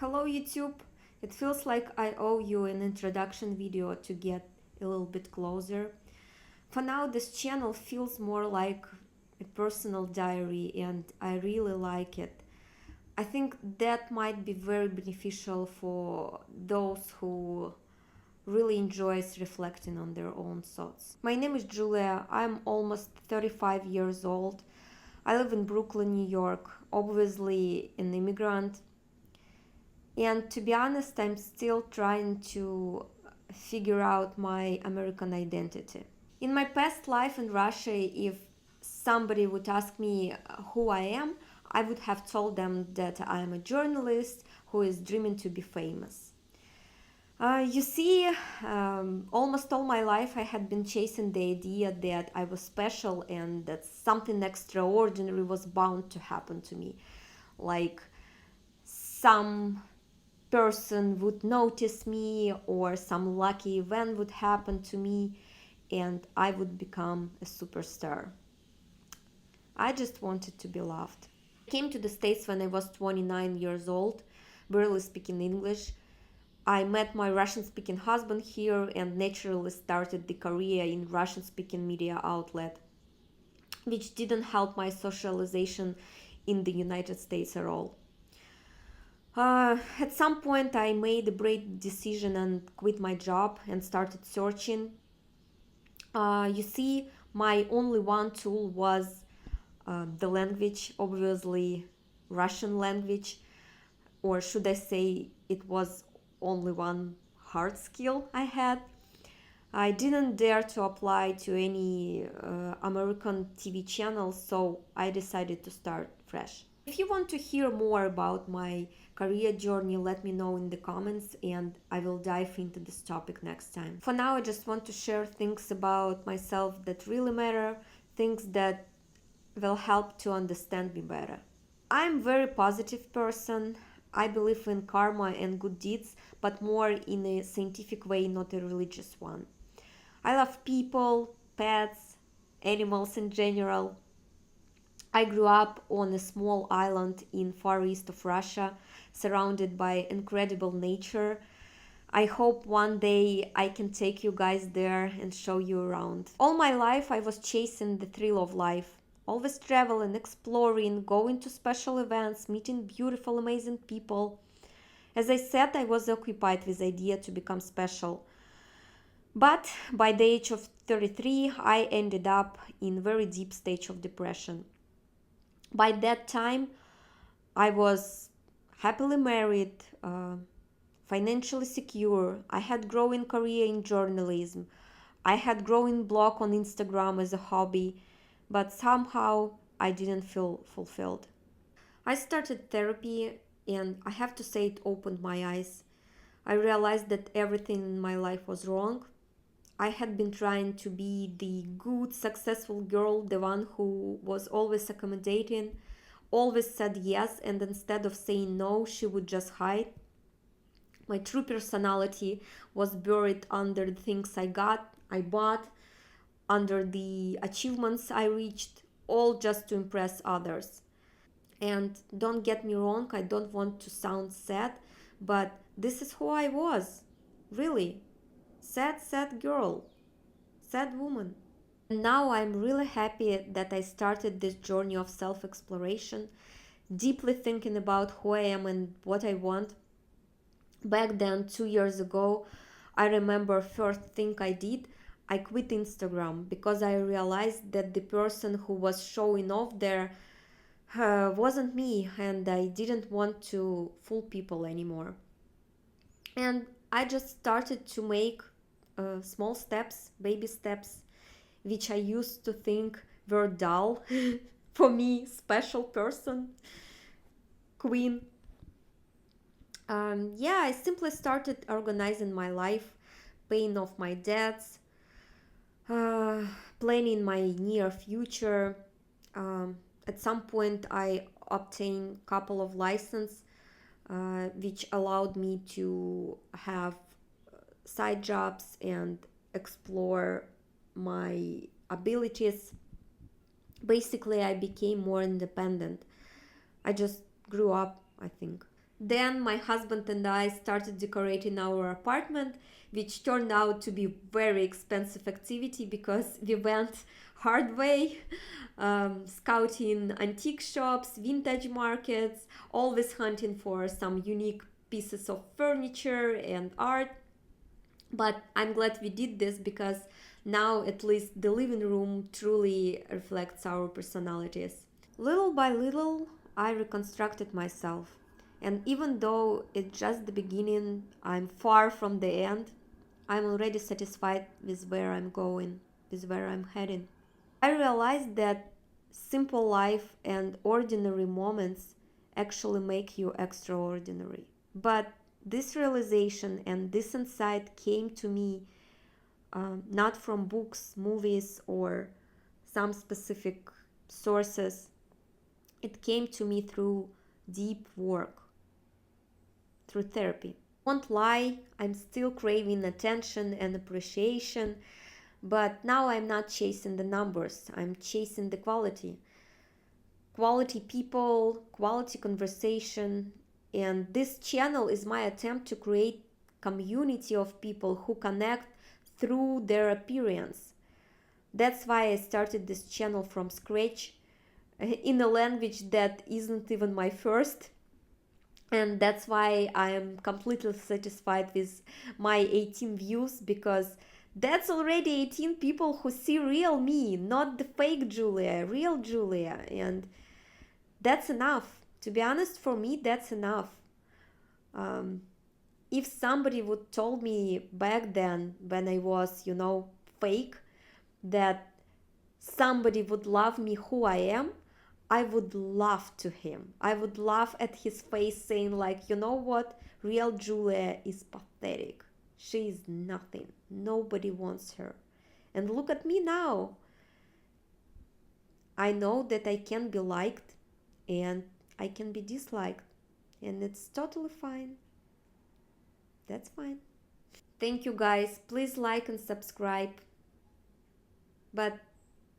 Hello YouTube! It feels like I owe you an introduction video to get a little bit closer. For now, this channel feels more like a personal diary and I really like it. I think that might be very beneficial for those who really enjoys reflecting on their own thoughts. My name is Julia. I'm almost 35 years old. I live in Brooklyn, New York, obviously an immigrant. And to be honest, I'm still trying to figure out my American identity. In my past life in Russia, if somebody would ask me who I am, I would have told them that I am a journalist who is dreaming to be famous. You see, almost all my life I had been chasing the idea that I was special and that something extraordinary was bound to happen to me. Like some person would notice me or some lucky event would happen to me and I would become a superstar. I just wanted to be loved. I came to the States when I was 29 years old, barely speaking English. I met my Russian-speaking husband here and naturally started the career in Russian-speaking media outlet, which didn't help my socialization in the United States at all. At some point, I made a brave decision and quit my job and started searching. You see, my only one tool was the language, obviously Russian language, or should I say it was only one hard skill I had. I didn't dare to apply to any American TV channels, so I decided to start fresh. If you want to hear more about my career journey, let me know in the comments and I will dive into this topic next time. For now, I just want to share things about myself that really matter, things that will help to understand me better. I'm a very positive person. I believe in karma and good deeds, but more in a scientific way, not a religious one. I love people, pets, animals in general. I grew up on a small island in far east of Russia, surrounded by incredible nature. I hope one day I can take you guys there and show you around. All my life I was chasing the thrill of life. Always traveling, exploring, going to special events, meeting beautiful, amazing people. As I said, I was occupied with the idea to become special. But by the age of 33, I ended up in a very deep stage of depression. By that time, I was happily married, financially secure. I had growing career in journalism. I had growing blog on Instagram as a hobby, but somehow I didn't feel fulfilled. I started therapy and I have to say it opened my eyes. I realized that everything in my life was wrong. I had been trying to be the good, successful girl, the one who was always accommodating, always said yes, and instead of saying no, she would just hide. My true personality was buried under the things I bought, under the achievements I reached, all just to impress others. And don't get me wrong, I don't want to sound sad, but this is who I was. Really. Sad girl. Sad woman. And now I'm really happy that I started this journey of self-exploration, deeply thinking about who I am and what I want. Back then, 2 years ago, I remember first thing I did, I quit Instagram because I realized that the person who was showing off there wasn't me and I didn't want to fool people anymore. And I just started to make small steps, baby steps, which I used to think were dull. For me, special person, queen. Yeah, I simply started organizing my life, paying off my debts, uh, planning my near future. At some point, I obtained a couple of licenses, which allowed me to have side jobs and explore my abilities. Basically, I became more independent. I just grew up, I think. Then my husband and I started decorating our apartment, which turned out to be very expensive activity because we went hard way, scouting antique shops, vintage markets, always hunting for some unique pieces of furniture and art. But I'm glad we did this because now at least the living room truly reflects our personalities. Little by little, I reconstructed myself. And even though it's just the beginning, I'm far from the end, I'm already satisfied with where I'm going, with where I'm heading. I realized that simple life and ordinary moments actually make you extraordinary. But this realization and this insight came to me not from books, movies, or some specific sources. It came to me through deep work, through therapy. Won't lie, I'm still craving attention and appreciation, but now I'm not chasing the numbers, I'm chasing the quality. Quality people, quality conversation, and this channel is my attempt to create community of people who connect through their appearance. That's why I started this channel from scratch in a language that isn't even my first, and that's why I am completely satisfied with my 18 views, because that's already 18 people who see real me, not the fake Julia, real Julia. And that's enough. To be honest, for me, that's enough. um, if somebody would told me back then when I was, fake, that somebody would love me who I am, I would laugh to him. I would laugh at his face saying like, you know what? Real Julia is pathetic. She is nothing. Nobody wants her. And look at me now. I know that I can be liked and I can be disliked. And it's totally fine. That's fine. Thank you guys. Please like and subscribe. But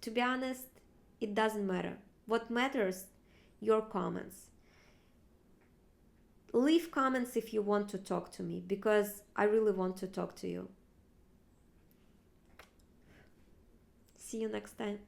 to be honest, it doesn't matter. What matters? Your comments. Leave comments if you want to talk to me, because I really want to talk to you. See you next time.